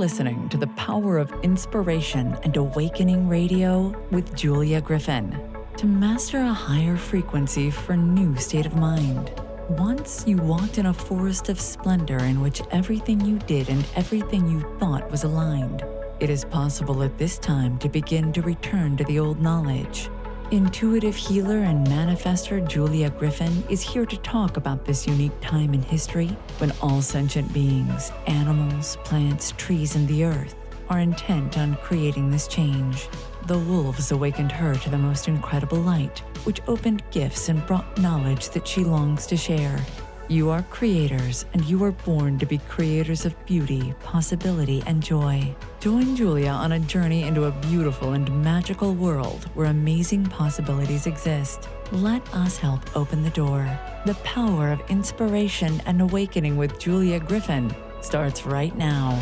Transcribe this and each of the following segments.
listening to the Power of Inspiration and Awakening Radio with Julia Griffin. To master a higher frequency for a new state of mind. Once you walked in a forest of splendor in which everything you did and everything you thought was aligned. It is possible at this time to begin to return to the old knowledge. Intuitive healer and manifestor Julia Griffin is here to talk about this unique time in history when all sentient beings, animals, plants, trees, and the earth are intent on creating this change. The wolves awakened her to the most incredible light, which opened gifts and brought knowledge that she longs to share. You are creators, and you are born to be creators of beauty, possibility, and joy. Join Julia on a journey into a beautiful and magical world where amazing possibilities exist. Let us help open the door. The Power of Inspiration and Awakening with Julia Griffin starts right now.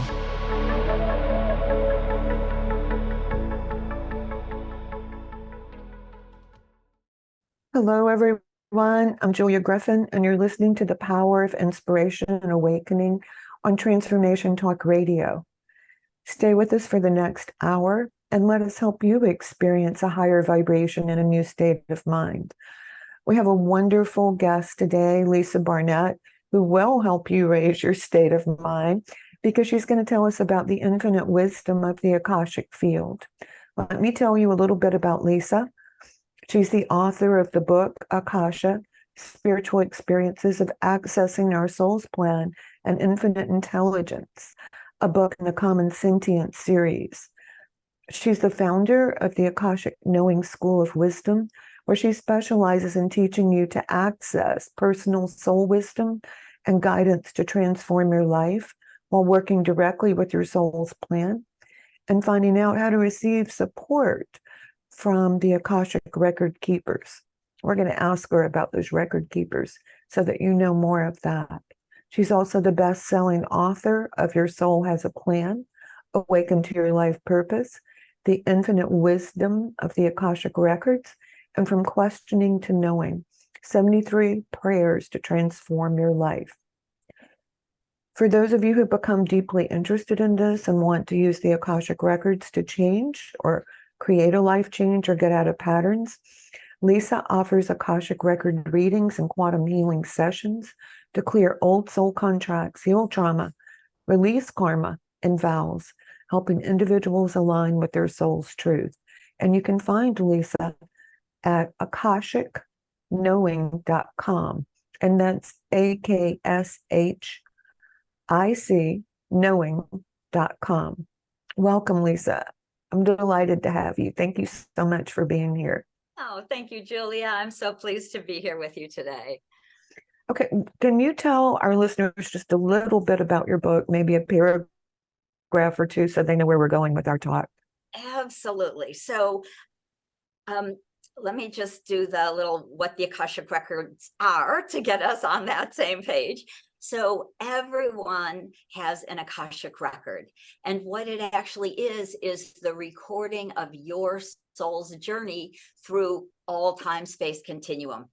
Hello, everyone. I'm Julia Griffin, and you're listening to The Power of Inspiration and Awakening on Transformation Talk Radio. Stay with us for the next hour, and let us help you experience a higher vibration and a new state of mind. We have a wonderful guest today, Lisa Barnett, who will help you raise your state of mind because she's going to tell us about the infinite wisdom of the Akashic field. Let me tell you a little bit about Lisa. She's the author of the book, Akasha, Spiritual Experiences of Accessing Our Soul's Plan and Infinite Intelligence, a book in the Common Sentience series. She's the founder of the Akashic Knowing School of Wisdom, where she specializes in teaching you to access personal soul wisdom and guidance to transform your life while working directly with your soul's plan and finding out how to receive support from the Akashic record keepers. We're going to ask her about those record keepers so that you know more of that. She's also the best-selling author of Your Soul Has a Plan, Awaken to Your Life Purpose, The Infinite Wisdom of the Akashic Records, and From Questioning to Knowing, 73 Prayers to Transform Your Life. For those of you who become deeply interested in this and want to use the Akashic Records to change or create a life change or get out of patterns, Lisa offers Akashic record readings and quantum healing sessions to clear old soul contracts, heal trauma, release karma, and vows, helping individuals align with their soul's truth. And you can find Lisa at akashicknowing.com, and that's AKSHIC knowing.com. Welcome, Lisa. I'm delighted to have you. Thank you so much for being here. Oh, thank you, Julia. I'm so pleased to be here with you today. Okay, can you tell our listeners just a little bit about your book, maybe a paragraph or two, so they know where we're going with our talk? Absolutely. So let me just do the little what the Akashic Records are to get us on that same page. So everyone has an Akashic record. And what it actually is the recording of your soul's journey through all time space continuum.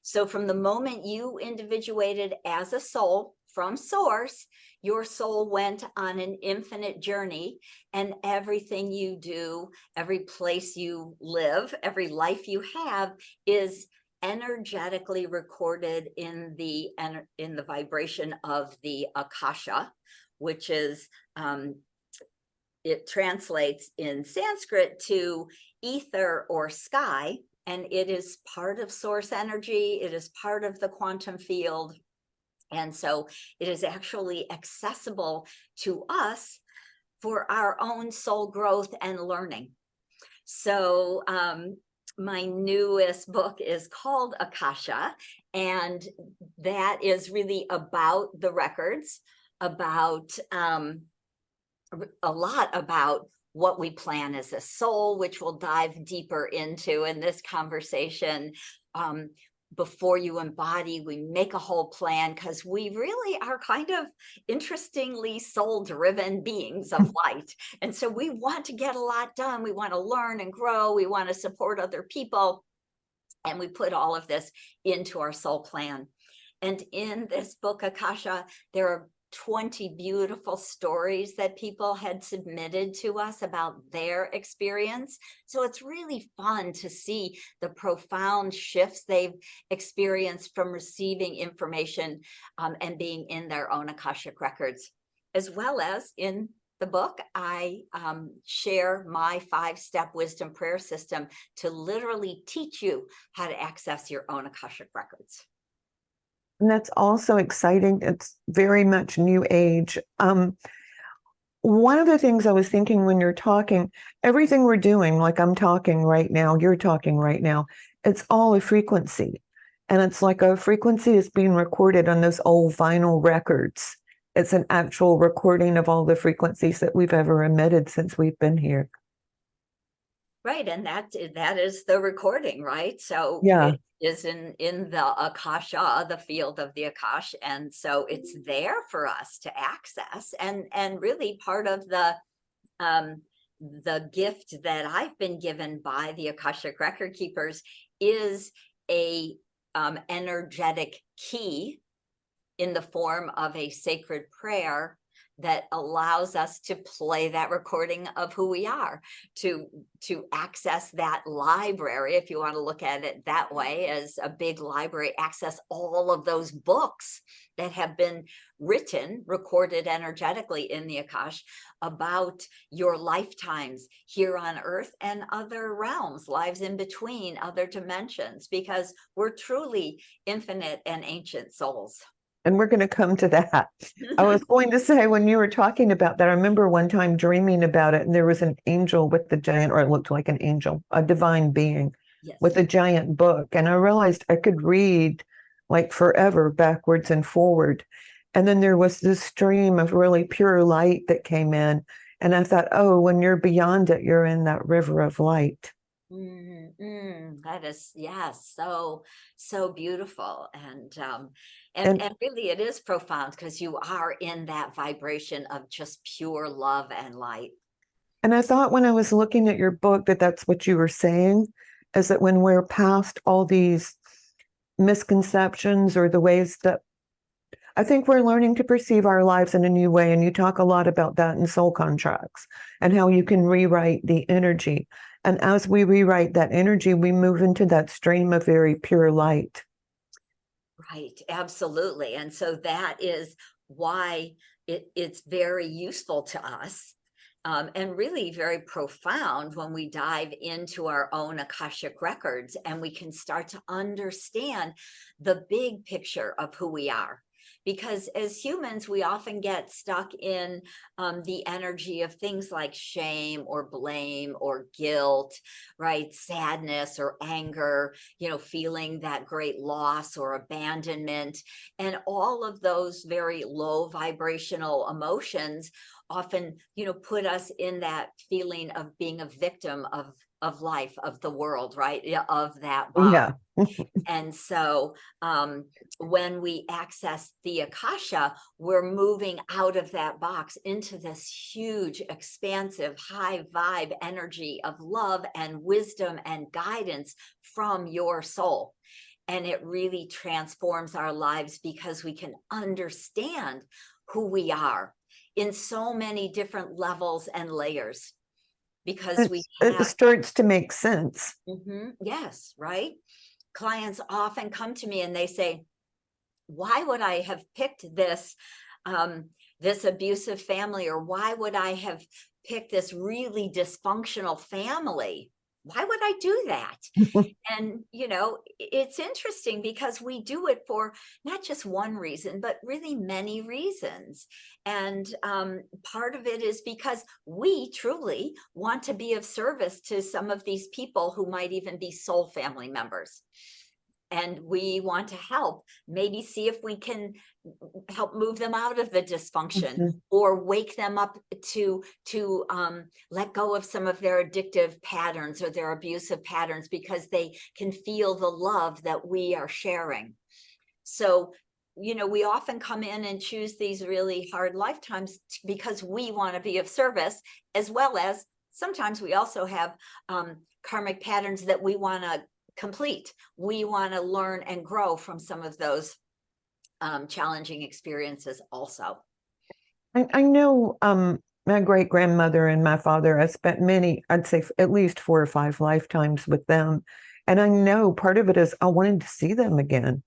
So from the moment you individuated as a soul from source, your soul went on an infinite journey, and everything you do, every place you live, every life you have is energetically recorded in the vibration of the Akasha, which is it translates in Sanskrit to ether or sky, and it is part of source energy. It is part of the quantum field, and so it is actually accessible to us for our own soul growth and learning. So my newest book is called Akasha, and that is really about the records, about a lot about what we plan as a soul, which we'll dive deeper into in this conversation. Before you embody, we make a whole plan because we really are kind of interestingly soul-driven beings of light. And so we want to get a lot done. We want to learn and grow. We want to support other people. And we put all of this into our soul plan. And in this book, Akasha, there are 20 beautiful stories that people had submitted to us about their experience. So it's really fun to see the profound shifts they've experienced from receiving information and being in their own Akashic records, as well as in the book, I share my 5-step wisdom prayer system to literally teach you how to access your own Akashic records. And that's also exciting. It's very much new age. One of the things I was thinking when you're talking, everything we're doing, like I'm talking right now, you're talking right now, it's all a frequency. And it's like a frequency is being recorded on those old vinyl records. It's an actual recording of all the frequencies that we've ever emitted since we've been here. Right, and that is the recording, right? So Yeah. it is in the Akasha, the field of the Akasha, and so it's there for us to access, and really part of the gift that I've been given by the Akashic record keepers is a energetic key in the form of a sacred prayer that allows us to play that recording of who we are, to access that library, if you want to look at it that way, as a big library, access all of those books that have been written, recorded energetically in the Akash about your lifetimes here on Earth and other realms, lives in between, other dimensions, because we're truly infinite and ancient souls. And we're going to come to that. I was going to say, when you were talking about that, I remember one time dreaming about it, and there was an angel with the giant, or it looked like an angel, a divine being, yes, with a giant book. And I realized I could read like forever, backwards and forward. And then there was this stream of really pure light that came in. And I thought, oh, when you're beyond it, you're in that river of light. That is, yes, so beautiful, and really it is profound, because you are in that vibration of just pure love and light. And I thought when I was looking at your book that that's what you were saying, is that when we're past all these misconceptions or the ways that I think we're learning to perceive our lives in a new way, and you talk a lot about that in Soul Contracts and how you can rewrite the energy. And as we rewrite that energy, we move into that stream of very pure light. Right, absolutely. And so that is why it's very useful to us, and really very profound when we dive into our own Akashic records, and we can start to understand the big picture of who we are. Because as humans, we often get stuck in the energy of things like shame or blame or guilt, right? Sadness or anger, feeling that great loss or abandonment. And all of those very low vibrational emotions often, put us in that feeling of being a victim of life, of the world, right? Of that box. Yeah. And so when we access the Akasha, we're moving out of that box into this huge, expansive, high vibe energy of love and wisdom and guidance from your soul. And it really transforms our lives, because we can understand who we are in so many different levels and layers, because it starts to make sense. Yes, right. Clients often come to me and they say, why would I have picked this this abusive family, or why would I have picked this really dysfunctional family? Why would I do that? And, it's interesting, because we do it for not just one reason, but really many reasons. And part of it is because we truly want to be of service to some of these people who might even be soul family members. And we want to help, maybe see if we can help move them out of the dysfunction, or wake them up to let go of some of their addictive patterns or their abusive patterns, because they can feel the love that we are sharing. So, we often come in and choose these really hard lifetimes because we want to be of service, as well as sometimes we also have karmic patterns that we want to complete. We want to learn and grow from some of those challenging experiences also. I know my great grandmother and my father, I spent many, I'd say at least 4 or 5 lifetimes with them. And I know part of it is I wanted to see them again.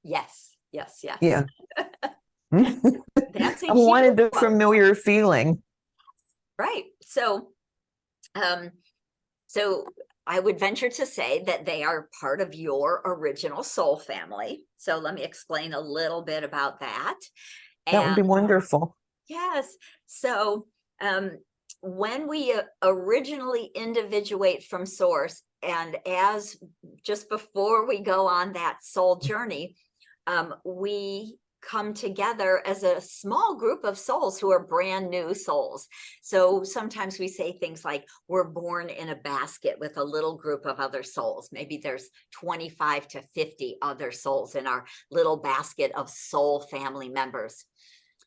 Yes, yes, yes. Yeah. That's a I huge wanted the one. familiar feeling. Right. Um, so I would venture to say that they are part of your original soul family. So let me explain a little bit about that. That would And be wonderful. yes, so when we originally individuate from source, and as just before we go on that soul journey, we come together as a small group of souls who are brand new souls. So sometimes we say things like we're born in a basket with a little group of other souls. Maybe there's 25 to 50 other souls in our little basket of soul family members.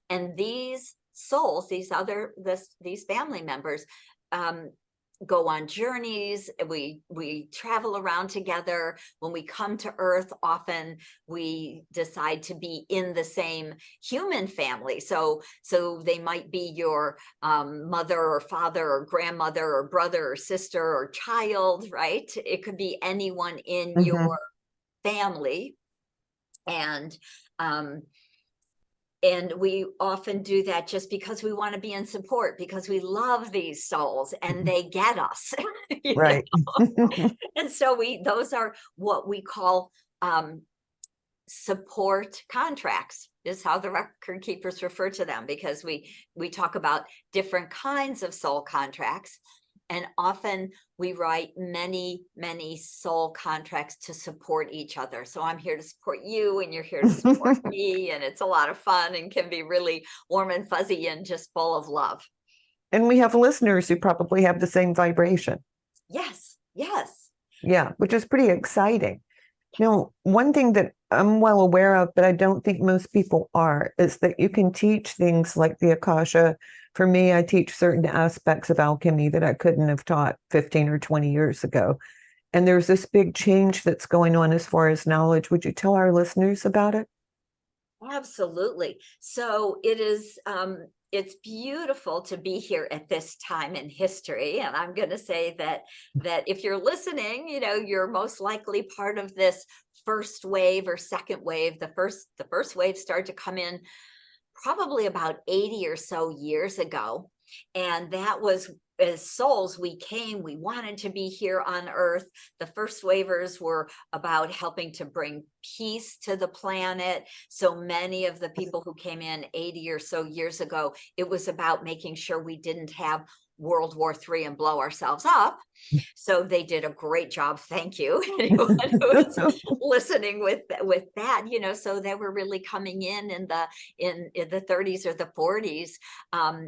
And these souls, these family members, go on journeys. We travel around together. When we come to Earth, often we decide to be in the same human family. So they might be your mother or father or grandmother or brother or sister or child, right? It could be anyone in your family. And we often do that just because we want to be in support, because we love these souls and they get us. Right. And so those are what we call support contracts, is how the record keepers refer to them, because we talk about different kinds of soul contracts. And often we write many soul contracts to support each other. So I'm here to support you and you're here to support me. And it's a lot of fun and can be really warm and fuzzy and just full of love. And we have listeners who probably have the same vibration. Yes, yes. Yeah, which is pretty exciting. Now, one thing that I'm well aware of, but I don't think most people are, is that you can teach things like the Akasha. For me, I teach certain aspects of alchemy that I couldn't have taught 15 or 20 years ago. And there's this big change that's going on as far as knowledge. Would you tell our listeners about it? Absolutely. So it is, it's beautiful to be here at this time in history. And I'm going to say that if you're listening, you're most likely part of this first wave or second wave. The first wave started to come in probably about 80 or so years ago. And that was, as souls, we wanted to be here on Earth. The first waivers were about helping to bring peace to the planet. So many of the people who came in 80 or so years ago, it was about making sure we didn't have World War III and blow ourselves up. So they did a great job. Thank you. Anyone who's listening with that, so they were really coming in the 30s or the 40s.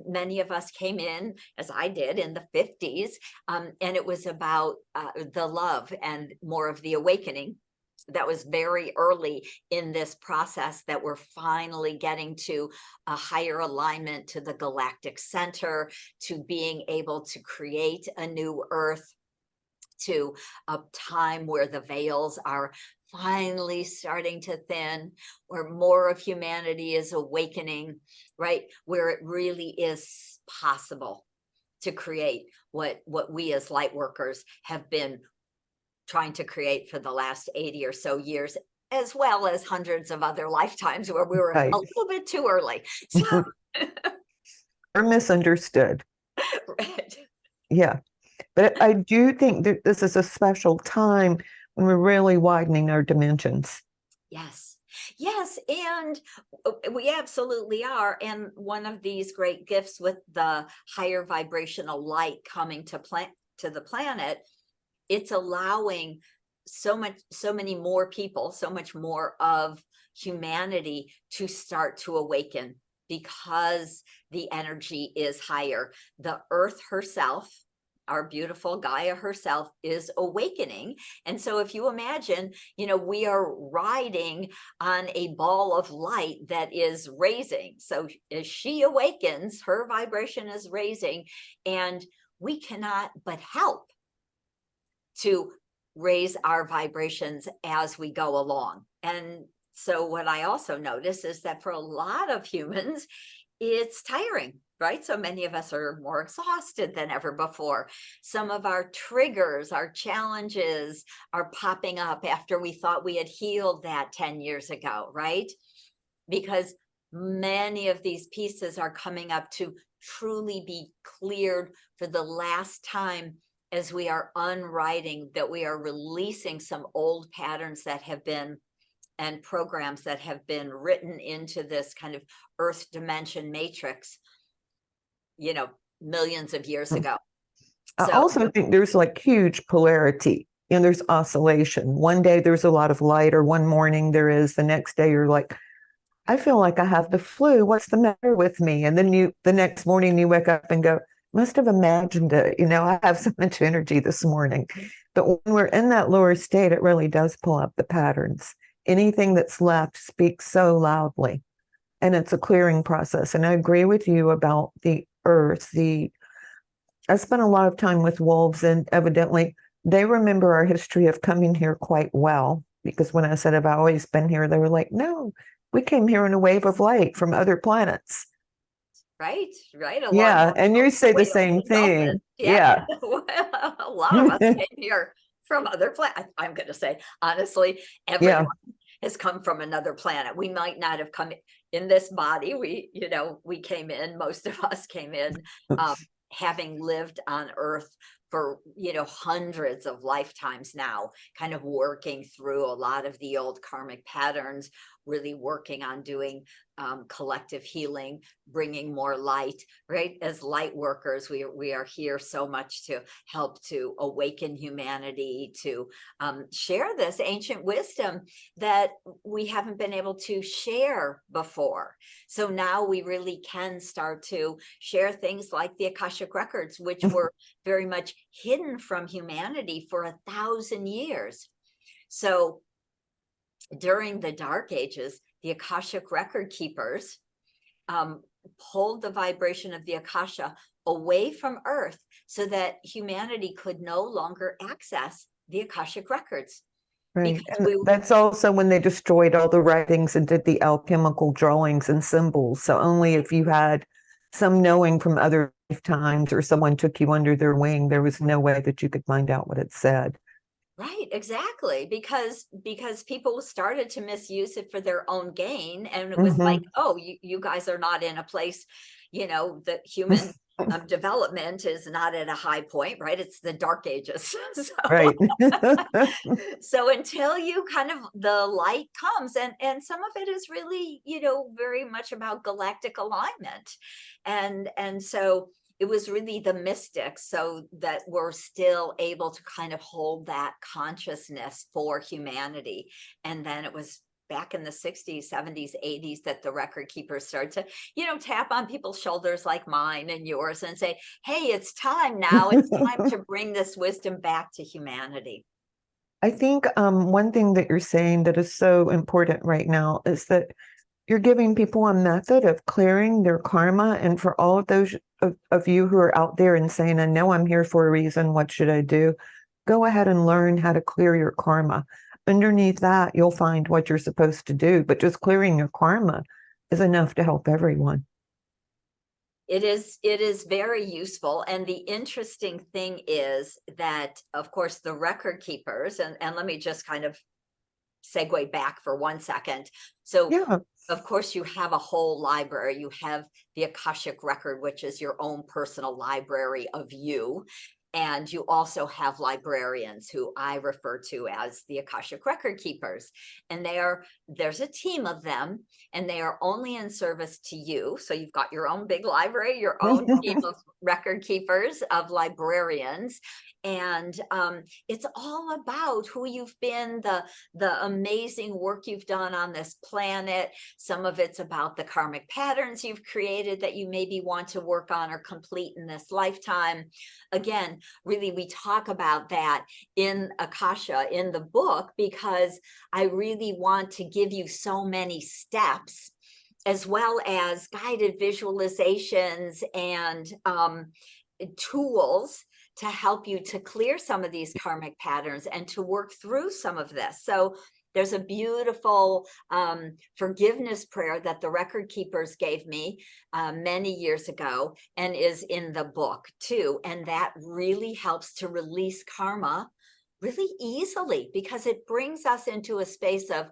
Many of us came in, as I did, in the 50s. And it was about the love and more of the awakening. That was very early in this process, that we're finally getting to a higher alignment to the galactic center, to being able to create a new Earth, to a time where the veils are finally starting to thin, where more of humanity is awakening, right? Where it really is possible to create what we as light workers have been trying to create for the last 80 or so years, as well as hundreds of other lifetimes where we were Right. a little bit too early. So, or misunderstood. right. Yeah. But I do think that this is a special time when we're really widening our dimensions. Yes. Yes. And we absolutely are. And one of these great gifts with the higher vibrational light coming to the planet, it's allowing so many more people, so much more of humanity to start to awaken, because the energy is higher. The Earth herself, our beautiful Gaia herself, is awakening. And so if you imagine, we are riding on a ball of light that is raising. So as she awakens, her vibration is raising, and we cannot but help to raise our vibrations as we go along. And so what I also notice is that for a lot of humans, it's tiring, right? So many of us are more exhausted than ever before. Some of our triggers, our challenges are popping up after we thought we had healed that 10 years ago, right? Because many of these pieces are coming up to truly be cleared for the last time, as we are unwriting, that we are releasing some old patterns that have been, and programs that have been written into this kind of earth dimension matrix, millions of years ago. I So, also think there's like huge polarity. There's oscillation. One day there's a lot of light, or one morning there is. The next day you're like, I feel like I have the flu. What's the matter with me? And then the next morning you wake up and go, must have imagined it. I have so much energy this morning. But when we're in that lower state, it really does pull up the patterns. Anything that's left speaks so loudly, and it's a clearing process. And I agree with you about the earth. I spent a lot of time with wolves, and evidently they remember our history of coming here quite well. Because when I said, have I always been here? They were like, no, we came here in a wave of light from other planets. right. A Yeah, lot and you say the same thing. Yeah. A lot of us came here from other planets. I'm going to say, honestly, everyone has come from another planet. We might not have come in this body. We came in, most of us came in, having lived on Earth for, hundreds of lifetimes now, kind of working through a lot of the old karmic patterns, really working on doing collective healing, bringing more light, right? As light workers, we are here so much to help to awaken humanity, to share this ancient wisdom that we haven't been able to share before. So now we really can start to share things like the Akashic records, which were very much hidden from humanity for 1,000 years. So during the Dark Ages, the Akashic record keepers pulled the vibration of the Akasha away from Earth so that humanity could no longer access the Akashic records. Right. And that's also when they destroyed all the writings and did the alchemical drawings and symbols. So only if you had some knowing from other lifetimes, or someone took you under their wing, there was no way that you could find out what it said. Right, exactly. Because people started to misuse it for their own gain. And it was like, oh, you guys are not in a place, that human development is not at a high point, right? It's the Dark Ages. Right. So until you kind of, the light comes, and some of it is really, very much about galactic alignment. And so it was really the mystics, so that we're still able to kind of hold that consciousness for humanity. And then it was back in the 60s, 70s, 80s that the record keepers started to, tap on people's shoulders like mine and yours and say, hey, it's time now. It's time to bring this wisdom back to humanity. I think one thing that you're saying that is so important right now is that you're giving people a method of clearing their karma. And for all of those of you who are out there and saying, I know I'm here for a reason, what should I do? Go ahead and learn how to clear your karma. Underneath that, you'll find what you're supposed to do. But just clearing your karma is enough to help everyone. It is very useful. And the interesting thing is that, of course, the record keepers, and let me just kind of segue back for 1 second. So yeah. Of course, you have a whole library. You have the Akashic record, which is your own personal library of you. And you also have librarians, who I refer to as the Akashic record keepers. And there's a team of them, and they are only in service to you. So you've got your own big library, your own team of record keepers, of librarians. And it's all about who you've been, the amazing work you've done on this planet. Some of it's about the karmic patterns you've created that you maybe want to work on or complete in this lifetime. Again, really, we talk about that in Akasha, in the book, because I really want to give you so many steps, as well as guided visualizations and tools to help you to clear some of these karmic patterns and to work through some of this. So There's a beautiful forgiveness prayer that the record keepers gave me many years ago and is in the book too. And that really helps to release karma really easily because it brings us into a space of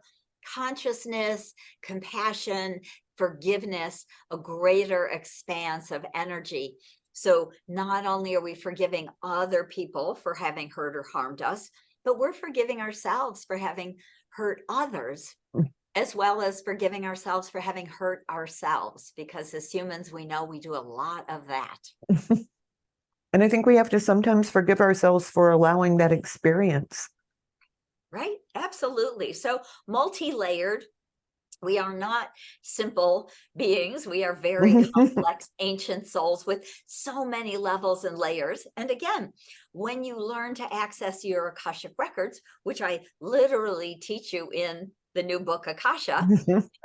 consciousness, compassion, forgiveness, a greater expanse of energy. So not only are we forgiving other people for having hurt or harmed us, but we're forgiving ourselves for having hurt others, as well as forgiving ourselves for having hurt ourselves, because as humans, we know we do a lot of that. And I think we have to sometimes forgive ourselves for allowing that experience. Right? Absolutely. So multi-layered. We are not simple beings. We are very complex, ancient souls with so many levels and layers. And again, when you learn to access your Akashic records, which I literally teach you in the new book, Akasha,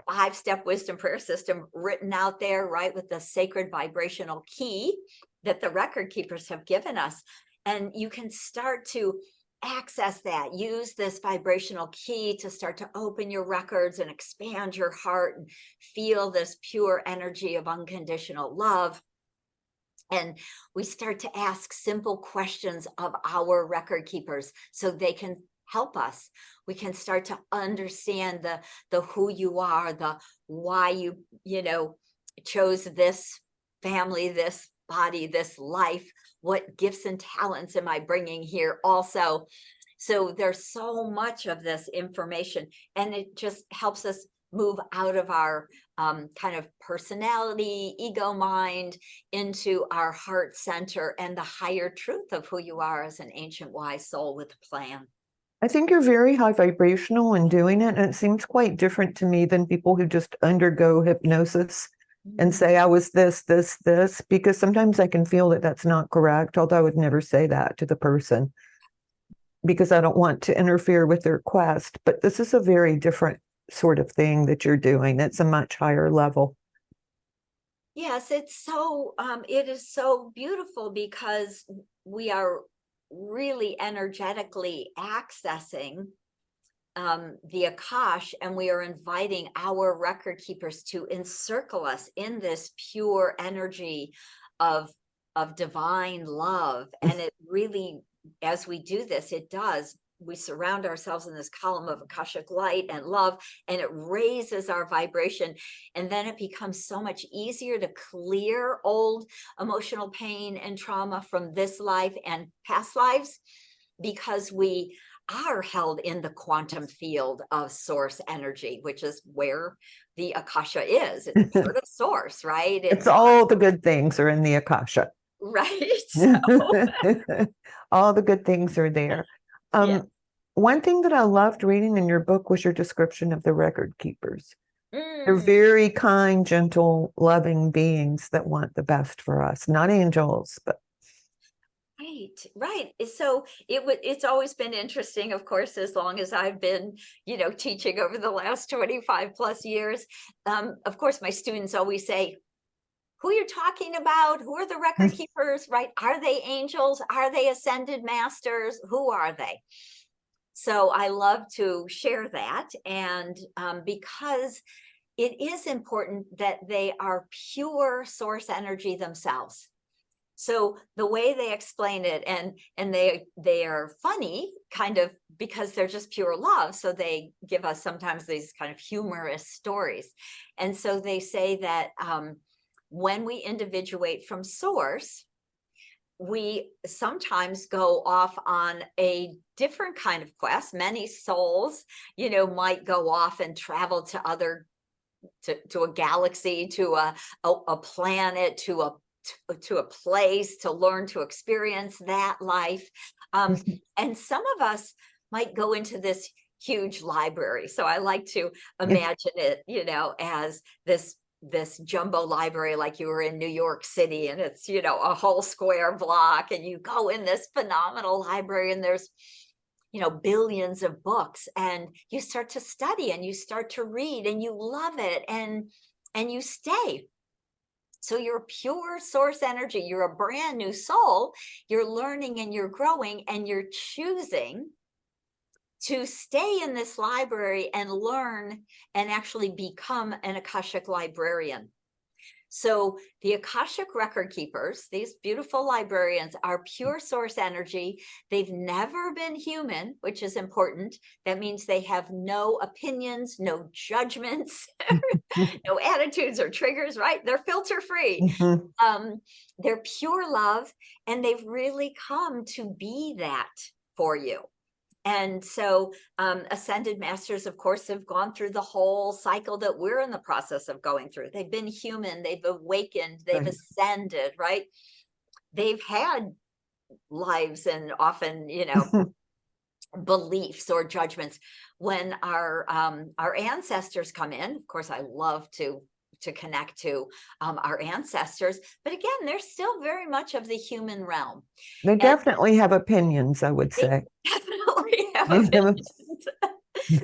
5-step wisdom prayer system written out there, right, with the sacred vibrational key that the record keepers have given us. And you can start to access that, use this vibrational key to start to open your records and expand your heart and feel this pure energy of unconditional love. And we start to ask simple questions of our record keepers so they can help us. We can start to understand the who you are, the why you chose this family, this body, this life. What gifts and talents am I bringing here also? So there's so much of this information, and it just helps us move out of our kind of personality, ego mind, into our heart center and the higher truth of who you are as an ancient wise soul with a plan. I think you're very high vibrational in doing it, and it seems quite different to me than people who just undergo hypnosis and say, I was this, because sometimes I can feel that that's not correct, although I would never say that to the person because I don't want to interfere with their quest. But this is a very different sort of thing that you're doing. It's a much higher level. Yes, it's so, it is so beautiful because we are really energetically accessing the Akasha, and we are inviting our record keepers to encircle us in this pure energy of divine love. And it really, as we do this, we surround ourselves in this column of Akashic light and love, and it raises our vibration. And then it becomes so much easier to clear old emotional pain and trauma from this life and past lives, because we are held in the quantum field of source energy, which is where the Akasha is. It's part of source, right? It's all the good things are in the Akasha. Right. So. All the good things are there. Yeah. One thing that I loved reading in your book was your description of the record keepers. They're very kind, gentle, loving beings that want the best for us, not angels, but Right. So it's always been interesting, of course, as long as I've been, teaching over the last 25 plus years. Of course, my students always say, who you're talking about? Who are the record keepers, right? Are they angels? Are they ascended masters? Who are they? So I love to share that. And because it is important that they are pure source energy themselves. So the way they explain it, and they are funny, kind of, because they're just pure love. So they give us sometimes these kind of humorous stories. And so they say that when we individuate from source, we sometimes go off on a different kind of quest. Many souls, might go off and travel to a galaxy, to a planet, to a place, to learn to experience that life. And some of us might go into this huge library. So I like to imagine it, as this jumbo library, like you were in New York City, and it's, a whole square block, and you go in this phenomenal library, and there's, billions of books, and you start to study and you start to read and you love it, and you stay. So you're pure source energy. You're a brand new soul. You're learning and you're growing, and you're choosing to stay in this library and learn and actually become an Akashic librarian. So the Akashic record keepers, these beautiful librarians, are pure source energy. They've never been human, which is important. That means they have no opinions, no judgments, no attitudes or triggers, right? They're filter free. Mhm. They're pure love, and they've really come to be that for you. And so ascended masters, of course, have gone through the whole cycle that we're in the process of going through. They've been human, they've awakened, they've Right. ascended, right? They've had lives and often, beliefs or judgments. When our ancestors come in, of course, I love to connect to our ancestors, but again, they're still very much of the human realm. They And definitely have opinions, I would they say. definitely have opinions.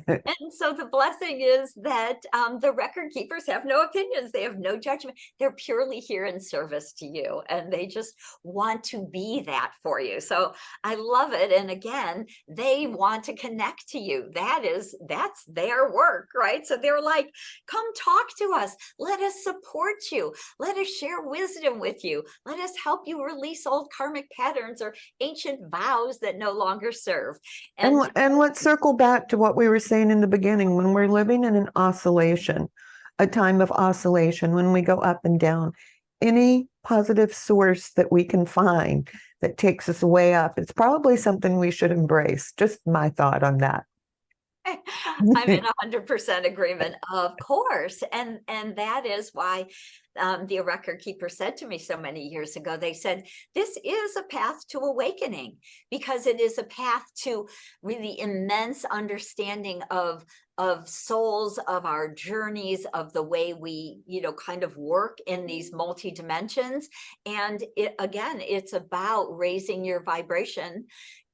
And so the blessing is that the record keepers have no opinions. They have no judgment. They're purely here in service to you, and they just want to be that for you. So I love it. And again, they want to connect to you. That's their work, right? So they're like, come talk to us. Let us support you. Let us share wisdom with you. Let us help you release old karmic patterns or ancient vows that no longer serve. And let's circle back to what we were saying in the beginning. When we're living in an oscillation, a time of oscillation, when we go up and down, any positive source that we can find that takes us way up, it's probably something we should embrace. Just my thought on that. I'm in 100% agreement, of course. And that is why the record keeper said to me so many years ago, they said, this is a path to awakening, because it is a path to really immense understanding of souls, of our journeys, of the way we, kind of work in these multi dimensions. And it's about raising your vibration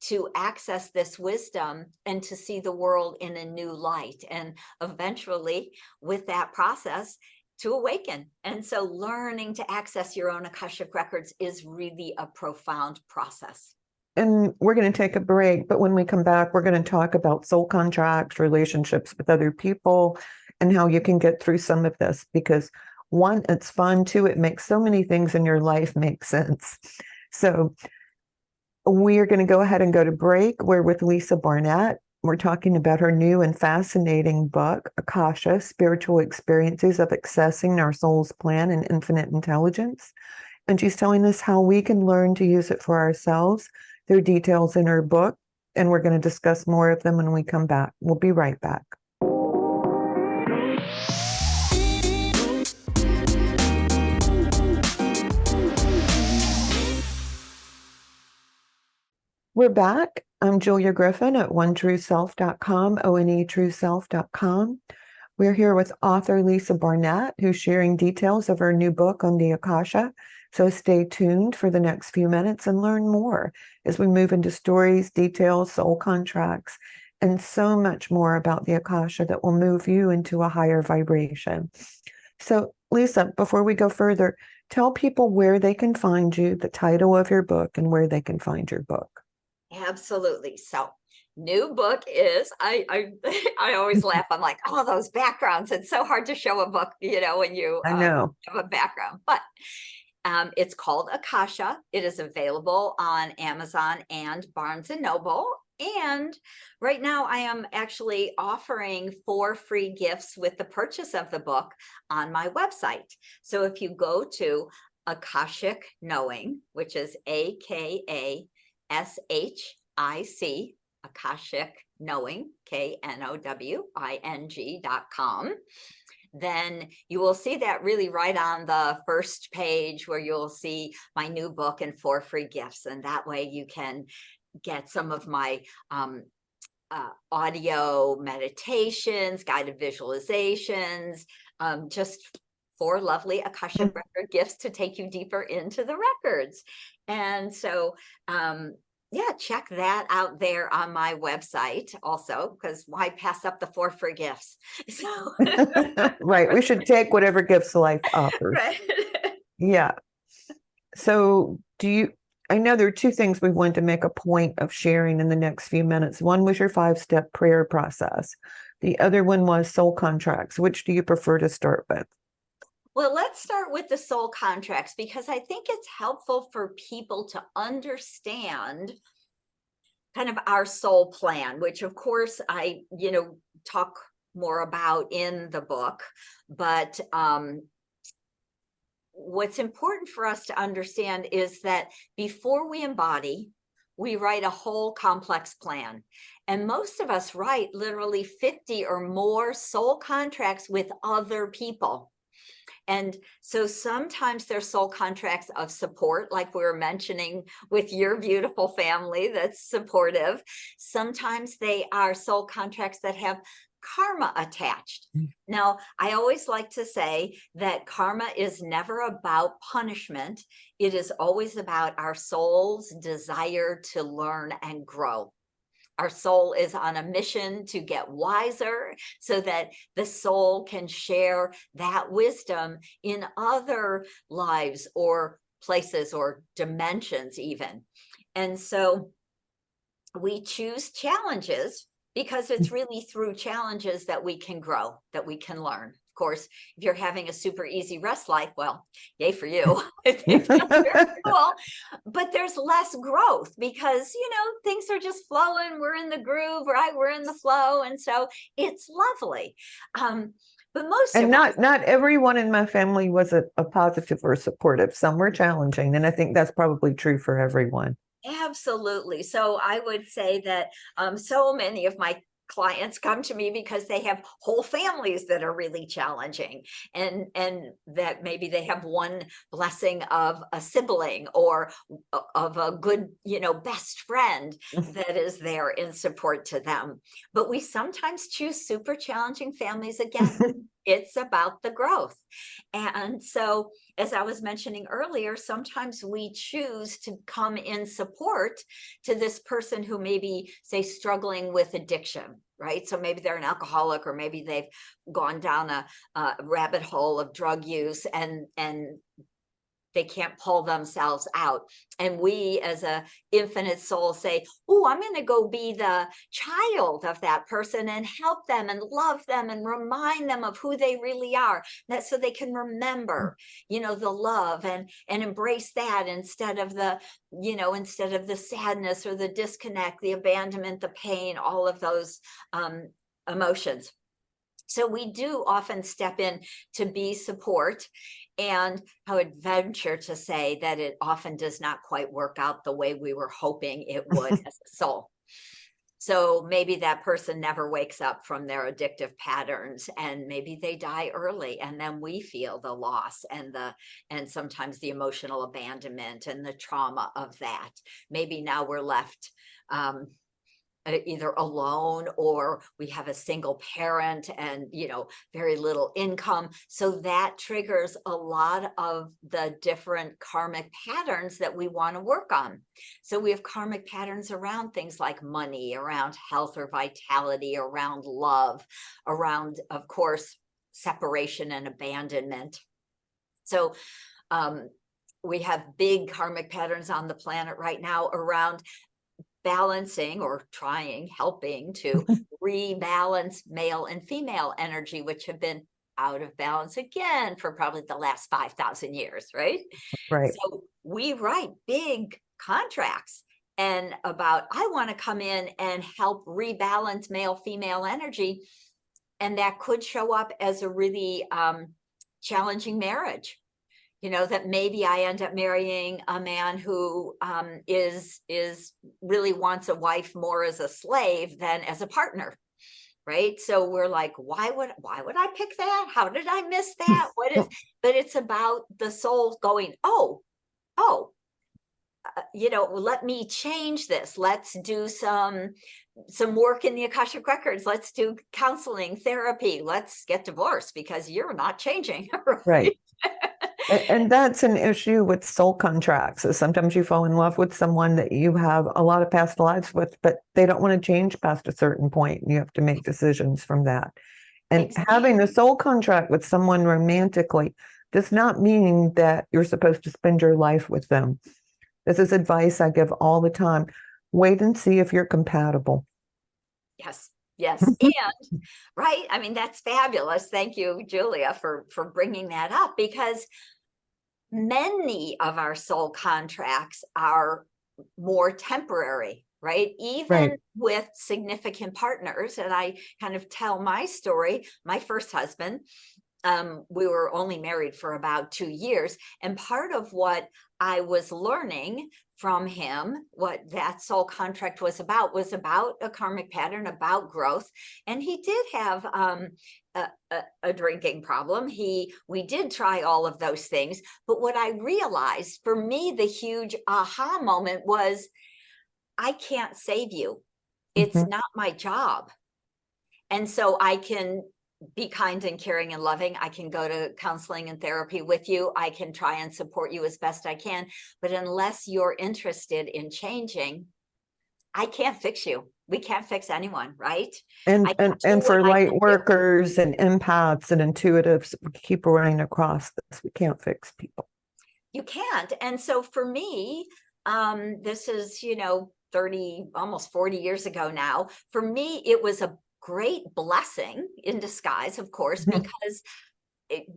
to access this wisdom and to see the world in a new light, and eventually with that process to awaken. And so learning to access your own Akashic records is really a profound process. And we're going to take a break, but when we come back, we're going to talk about soul contracts, relationships with other people, and how you can get through some of this, because one, it's fun. Two, it makes so many things in your life make sense. So we are going to go ahead and go to break. We're with Lisa Barnett. We're talking about her new and fascinating book, Akasha, Spiritual Experiences of Accessing Our Soul's Plan and Infinite Intelligence. And she's telling us how we can learn to use it for ourselves. There are details in her book, and we're going to discuss more of them when we come back. We'll be right back. We're back. I'm Julia Griffin at onetrueself.com, onetrueself.com. We're here with author Lisa Barnett, who's sharing details of her new book on the Akasha. So stay tuned for the next few minutes and learn more as we move into stories, details, soul contracts, and so much more about the Akasha that will move you into a higher vibration. So, Lisa, before we go further, tell people where they can find you, the title of your book, and where they can find your book. Absolutely. So new book is, I always laugh. I'm like, oh, those backgrounds. It's so hard to show a book, when you I know. have a background, but it's called Akasha. It is available on Amazon and Barnes and Noble. And right now I am actually offering 4 free gifts with the purchase of the book on my website. So if you go to Akashic Knowing, which is AKASHIC, Akashic Knowing, KNOWING.com, then you will see that really right on the first page, where you'll see my new book and 4 free gifts. And that way you can get some of my audio meditations, guided visualizations, just 4 lovely Akashic record gifts to take you deeper into the records. And so, check that out there on my website also, because why pass up the 4 free gifts? So Right. We should take whatever gifts life offers. right. Yeah. So I know there are two things we wanted to make a point of sharing in the next few minutes. One was your 5-step prayer process. The other one was soul contracts. Which do you prefer to start with? Well, let's start with the soul contracts, because I think it's helpful for people to understand kind of our soul plan, which of course I, talk more about in the book. But what's important for us to understand is that before we embody, we write a whole complex plan. And most of us write literally 50 or more soul contracts with other people. And so sometimes they're soul contracts of support, like we were mentioning with your beautiful family that's supportive. Sometimes they are soul contracts that have karma attached. Now, I always like to say that karma is never about punishment. It is always about our soul's desire to learn and grow. Our soul is on a mission to get wiser so that the soul can share that wisdom in other lives or places or dimensions even. And so we choose challenges because it's really through challenges that we can grow, that we can learn. Of course, if you're having a super easy rest life, well, yay for you. That's very cool. But there's less growth because, things are just flowing. We're in the groove, right? We're in the flow. And so it's lovely. But most And of not everyone in my family was a positive or supportive. Some were challenging. And I think that's probably true for everyone. Absolutely. So I would say that so many of my clients come to me because they have whole families that are really challenging, and that maybe they have one blessing of a sibling or of a good, best friend that is there in support to them. But we sometimes choose super challenging families again. It's about the growth. And so, as I was mentioning earlier, sometimes we choose to come in support to this person who may be, say, struggling with addiction, right? So maybe they're an alcoholic, or maybe they've gone down a rabbit hole of drug use and they can't pull themselves out. And we as a infinite soul say, oh, I'm going to go be the child of that person and help them and love them and remind them of who they really are. That so they can remember, the love and embrace that instead of the sadness or the disconnect, the abandonment, the pain, all of those emotions. So we do often step in to be support. And I would venture to say that it often does not quite work out the way we were hoping it would as a soul. So maybe that person never wakes up from their addictive patterns, and maybe they die early, and then we feel the loss and sometimes the emotional abandonment and the trauma of that. Maybe now we're left either alone, or we have a single parent and very little income. So that triggers a lot of the different karmic patterns that we want to work on. So we have karmic patterns around things like money, around health or vitality, around love, around, of course, separation and abandonment. So we have big karmic patterns on the planet right now around balancing or helping to rebalance male and female energy, which have been out of balance again for probably the last 5,000 years, right? Right. So we write big contracts and I want to come in and help rebalance male, female energy. And that could show up as a really challenging marriage. That maybe I end up marrying a man who is really wants a wife more as a slave than as a partner, right? So we're like, why would I pick that? How did I miss that? But it's about the soul going, let me change this. Let's do some work in the Akashic records. Let's do counseling, therapy. Let's get divorced because you're not changing, Right. And that's an issue with soul contracts. Is sometimes you fall in love with someone that you have a lot of past lives with, but they don't want to change past a certain point. You have to make decisions from that. And Exactly. having a soul contract with someone romantically does not mean that you're supposed to spend your life with them. This is advice I give all the time. Wait and see if you're compatible. Yes. Yes. And right. I mean, that's fabulous. Thank you, Julia, for bringing that up, because many of our soul contracts are more temporary, right? Even Right. with significant partners. And I kind of tell my story. My first husband, we were only married for about 2 years. And part of what I was learning from him, what that soul contract was about a karmic pattern, about growth. And he did have a drinking problem. We did try all of those things. But what I realized, for me, the huge aha moment was, I can't save you. It's Mhm. not my job. And so I can be kind and caring and loving. I can go to counseling and therapy with you. I can try and support you as best I can. But unless you're interested in changing, I can't fix you. We can't fix anyone, right? I And can and do and what for I light can do. workers and empaths and intuitives, we keep running across this. We can't fix people. You can't. And so for me, this is, 30, almost 40 years ago now. For me, it was a great blessing in disguise, of course, Mhm. because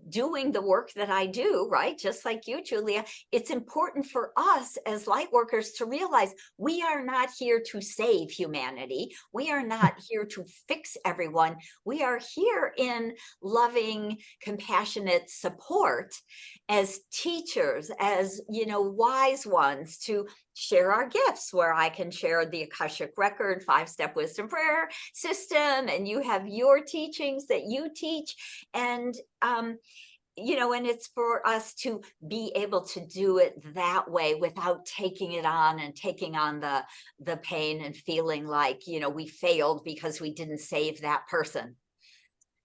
doing the work that I do, right? Just like you, Julia, it's important for us as light workers to realize we are not here to save humanity. We are not here to fix everyone. We are here in loving, compassionate support as teachers, as, wise ones, to share our gifts, where I can share the Akashic record, 5-step wisdom prayer system, and you have your teachings that you teach. And and it's for us to be able to do it that way without taking it on and taking on the pain and feeling like, we failed because we didn't save that person.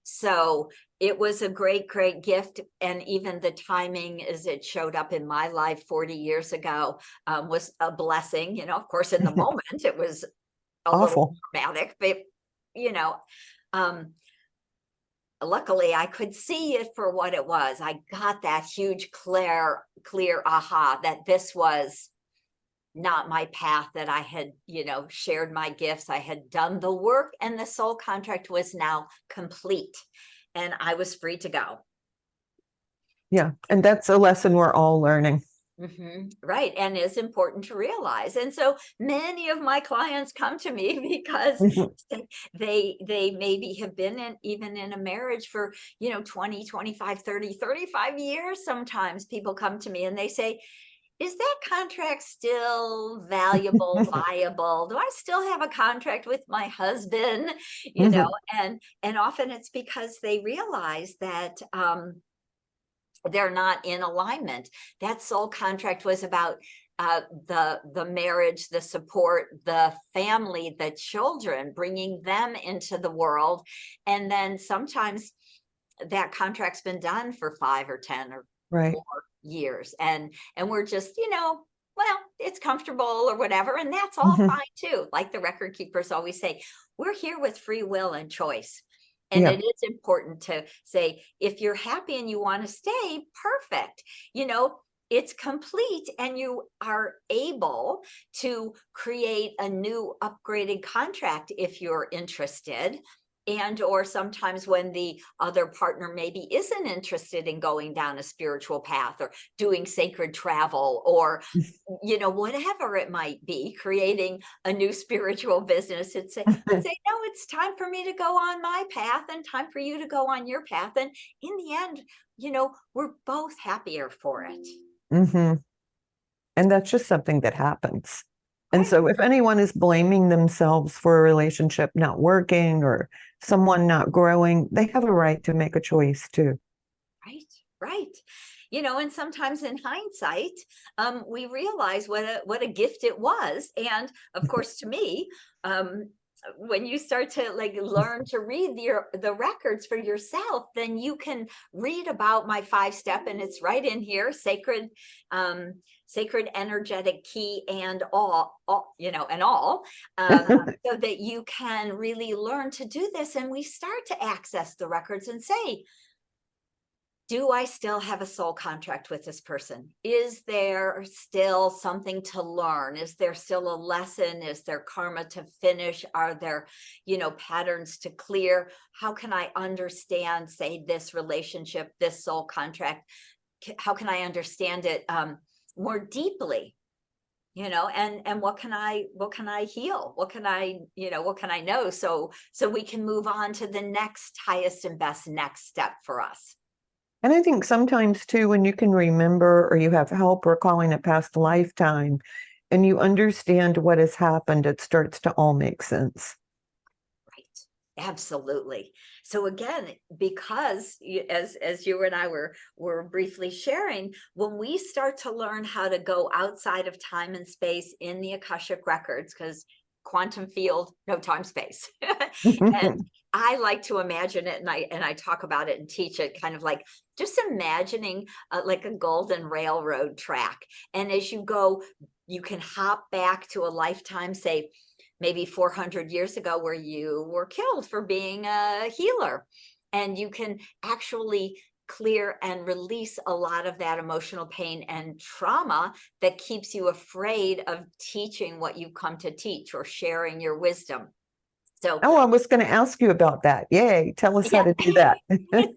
So it was a great, great gift. And even the timing as it showed up in my life 40 years ago was a blessing. Of course, in the moment, it was a little Awful. dramatic, but, um, luckily I could see it for what it was. I got that huge, clear aha that this was not my path, that I had, shared my gifts. I had done the work, and the soul contract was now complete, and I was free to go. Yeah. And that's a lesson we're all learning. Right. And it's important to realize. And so many of my clients come to me because they maybe have been even in a marriage for, 20, 25, 30, 35 years. Sometimes people come to me and they say, is that contract still valuable, viable? Do I still have a contract with my husband? And often it's because they realize that, they're not in alignment. That soul contract was about the marriage, the support, the family, the children, bringing them into the world. And then sometimes that contract's been done for 5 or 10 or Right. more years. And we're just, well, it's comfortable or whatever. And that's all fine too. Like the record keepers always say, we're here with free will and choice. And Yeah. it is important to say, if you're happy and you want to stay, perfect. It's complete, and you are able to create a new upgraded contract if you're interested. And or sometimes when the other partner maybe isn't interested in going down a spiritual path or doing sacred travel, or whatever it might be, creating a new spiritual business, and say no, it's time for me to go on my path and time for you to go on your path. And in the end, we're both happier for it. hmm And that's just something that happens. And Right. so if anyone is blaming themselves for a relationship not working or someone not growing, they have a right to make a choice too. Right. And sometimes in hindsight, we realize what a gift it was. And of course, to me, when you start to learn to read the records for yourself, then you can read about my 5-step, and it's right in here, sacred energetic key and all so that you can really learn to do this. And we start to access the records and say, do I still have a soul contract with this person? Is there still something to learn? Is there still a lesson? Is there karma to finish? Are there, patterns to clear? How can I understand, say, this relationship, this soul contract? How can I understand it more deeply? And what can I heal? What can I know? So we can move on to the next highest and best next step for us. And I think sometimes too, when you can remember or you have help recalling a past lifetime and you understand what has happened, it starts to all make sense. Right. Absolutely. So again, because as you and I were briefly sharing, when we start to learn how to go outside of time and space in the Akashic records, because quantum field, no time space. And I like to imagine it, and I talk about it and teach it, kind of like just imagining like a golden railroad track. And as you go, you can hop back to a lifetime, say maybe 400 years ago, where you were killed for being a healer, and you can actually clear and release a lot of that emotional pain and trauma that keeps you afraid of teaching what you've come to teach or sharing your wisdom. So, I was going to ask you about that. Yay. Tell us how to do that. Right.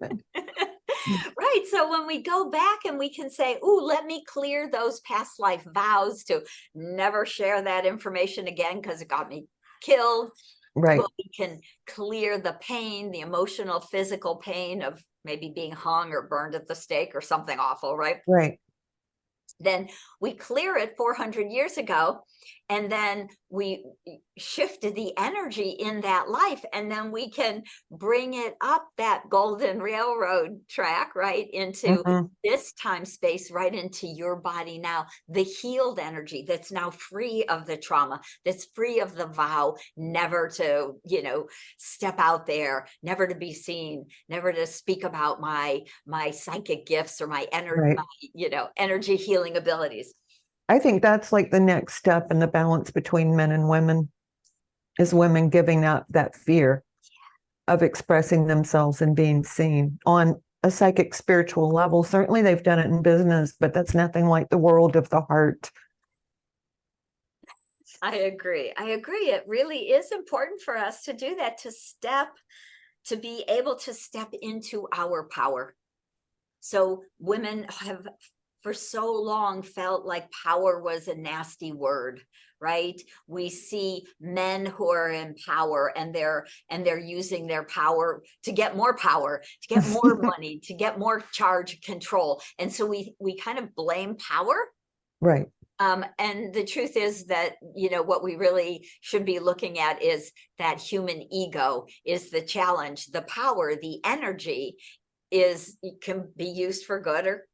So when we go back and we can say, "Ooh, let me clear those past life vows to never share that information again because it got me killed." Right. Well, we can clear the pain, the emotional, physical pain of maybe being hung or burned at the stake or something awful, right? Right. Then we clear it 400 years ago, and then we shifted the energy in that life, and then we can bring it up that golden railroad track right into this time space, right into your body now, the healed energy that's now free of the trauma, that's free of the vow never to step out there, never to be seen, never to speak about my psychic gifts or my energy, energy healing abilities. I think that's like the next step in the balance between men and women, is women giving up that fear of expressing themselves and being seen on a psychic spiritual level. Certainly they've done it in business, but that's nothing like the world of the heart. I agree. It really is important for us to do that, to be able to step into our power. So women have for so long felt like power was a nasty word, right? We see men who are in power and they're using their power to get more power, to get more money, to get more charge control. And so we kind of blame power. Right. And the truth is that, what we really should be looking at is that human ego is the challenge. The power, the energy can be used for good or,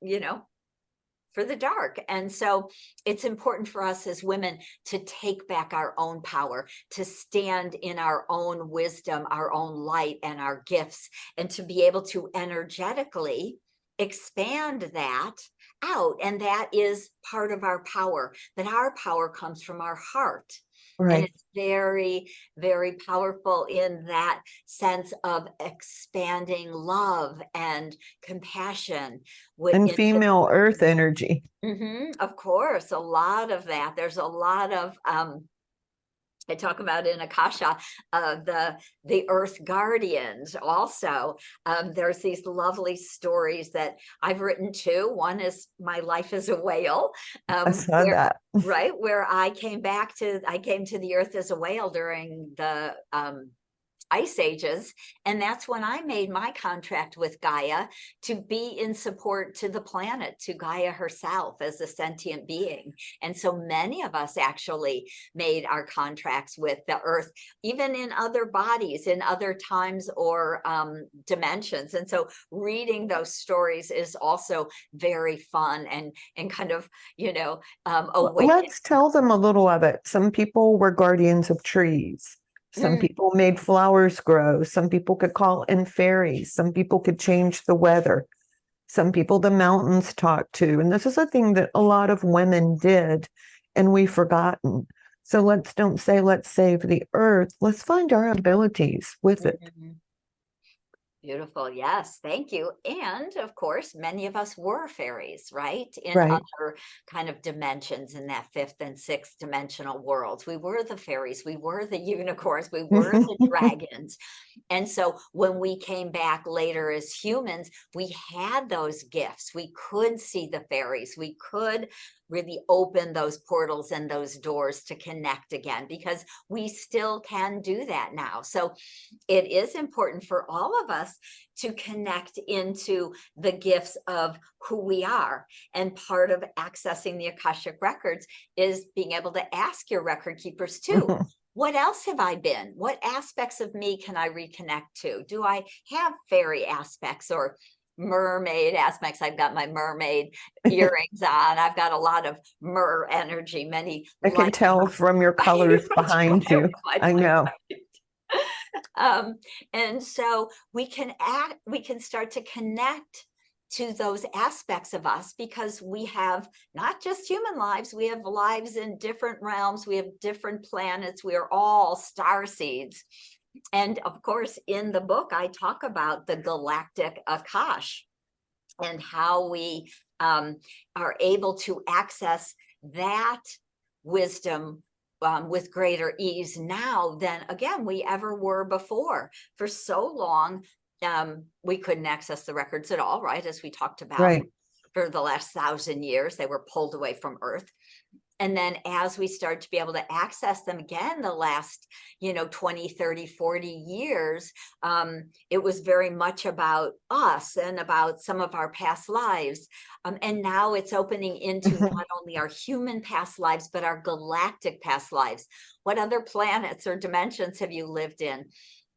for the dark. And so it's important for us as women to take back our own power, to stand in our own wisdom, our own light and our gifts, and to be able to energetically expand that out. And that is part of our power, that our power comes from our heart. Right. And it's very, very powerful in that sense of expanding love and compassion. And female earth energy. Of course, a lot of that. There's a lot of I talk about in Akasha, the Earth Guardians also. There's these lovely stories that I've written too. One is My Life as a Whale. I saw that. Right, where I came to the Earth as a whale during the ice ages. And that's when I made my contract with Gaia to be in support to the planet, to Gaia herself as a sentient being. And so many of us actually made our contracts with the Earth, even in other bodies, in other times or dimensions. And so reading those stories is also very fun and kind of, let's tell them a little of it. Some people were guardians of trees. Some people made flowers grow. Some people could call in fairies. Some people could change the weather. Some people the mountains talked to. And this is a thing that a lot of women did, and we've forgotten. So don't say, let's save the earth. Let's find our abilities with it. Beautiful. Yes. Thank you. And of course, many of us were fairies, right? In Right. other kind of dimensions in that fifth and sixth dimensional worlds. We were the fairies. We were the unicorns. We were the dragons. And so when we came back later as humans, we had those gifts. We could see the fairies. We could really open those portals and those doors to connect again, because we still can do that now. So it is important for all of us to connect into the gifts of who we are. And part of accessing the Akashic records is being able to ask your record keepers too. What else have I been? What aspects of me can I reconnect to? Do I have fairy aspects or mermaid aspects? I've got my mermaid earrings on. I've got a lot of mer energy, many I can tell from your colors behind you. I know. And so we can start to connect to those aspects of us, because we have not just human lives, we have lives in different realms, we have different planets, we are all star seeds. And of course, in the book, I talk about the galactic Akasha and how we are able to access that wisdom with greater ease now than, again, we ever were before. For so long, we couldn't access the records at all, right? As we talked about, Right. For the last 1,000 years, they were pulled away from Earth. And then as we start to be able to access them again, the last, 20, 30, 40 years, it was very much about us and about some of our past lives. And now it's opening into not only our human past lives, but our galactic past lives. What other planets or dimensions have you lived in?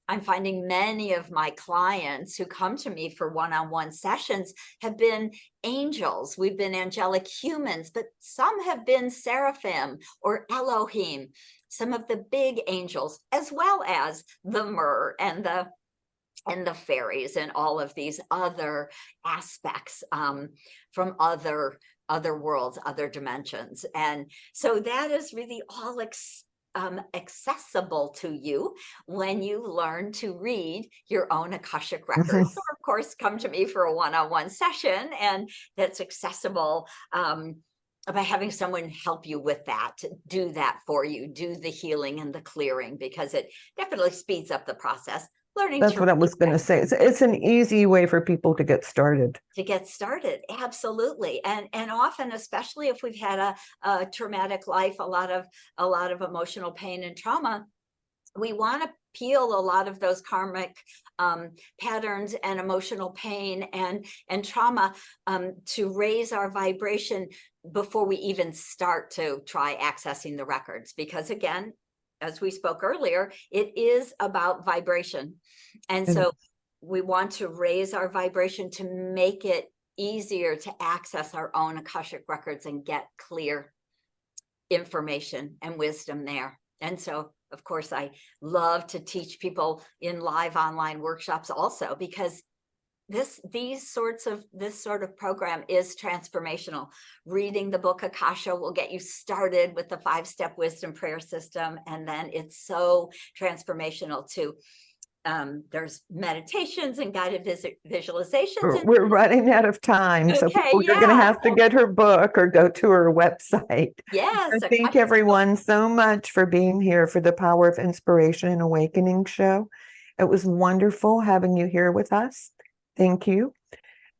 I'm finding many of my clients who come to me for one-on-one sessions have been angels. We've been angelic humans, but some have been seraphim or Elohim, some of the big angels, as well as the mer and the fairies and all of these other aspects from other worlds, other dimensions. And so that is really all accessible to you when you learn to read your own Akashic records, or of course come to me for a one-on-one session, and that's accessible by having someone help you with that, do that for you, do the healing and the clearing, because it definitely speeds up the process. That's what I was going to say. It's an easy way for people to get started. Absolutely. And often, especially if we've had a traumatic life, a lot of emotional pain and trauma, we want to peel a lot of those karmic patterns and emotional pain and trauma to raise our vibration before we even start to try accessing the records. Because again, as we spoke earlier, it is about vibration. And so we want to raise our vibration to make it easier to access our own Akashic records and get clear information and wisdom there. And so, of course, I love to teach people in live online workshops also, because this sort of program is transformational. Reading the book Akasha will get you started with the 5-step wisdom prayer system, and then it's so transformational too. There's meditations and guided visualizations. We're running out of time, so people are going to have to get her book or go to her website. Yes. So thank everyone so much for being here for the Power of Inspiration and Awakening show. It was wonderful having you here with us. Thank you.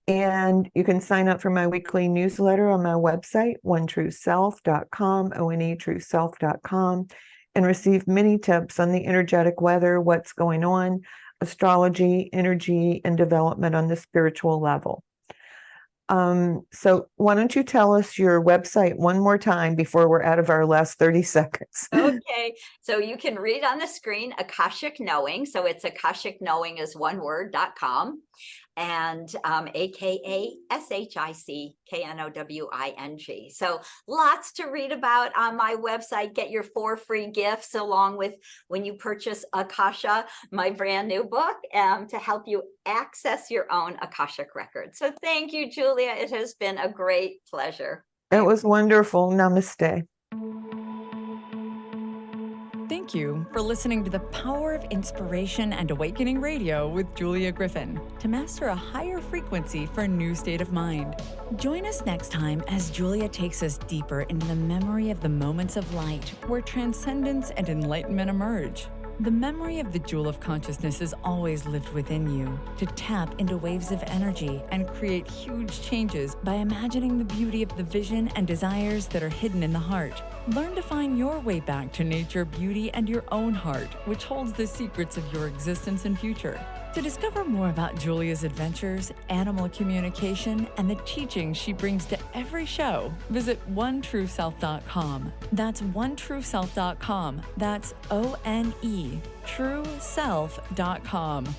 And you can sign up for my weekly newsletter on my website, onetrueself.com, onetrueself.com, and receive many tips on the energetic weather, what's going on, astrology, energy, and development on the spiritual level. So why don't you tell us your website one more time before we're out of our last 30 seconds? Okay, so you can read on the screen Akashic Knowing. So it's Akashic Knowing is one word.com, and AKASHICKNOWING. So lots to read about on my website. Get your 4 free gifts along with when you purchase Akasha, my brand new book, to help you access your own Akashic record. So thank you, Julia. It has been a great pleasure. It was wonderful. Namaste. Thank Thank you for listening to the Power of Inspiration and Awakening Radio with Julia Griffin to master a higher frequency for a new state of mind. Join us next time as Julia takes us deeper into the memory of the moments of light where transcendence and enlightenment emerge. The memory of the jewel of consciousness is always lived within you to tap into waves of energy and create huge changes by imagining the beauty of the vision and desires that are hidden in the heart. Learn to find your way back to nature, beauty, and your own heart, which holds the secrets of your existence and future. To discover more about Julia's adventures, animal communication, and the teachings she brings to every show, visit onetrueself.com. That's onetrueself.com. That's ONE, trueself.com.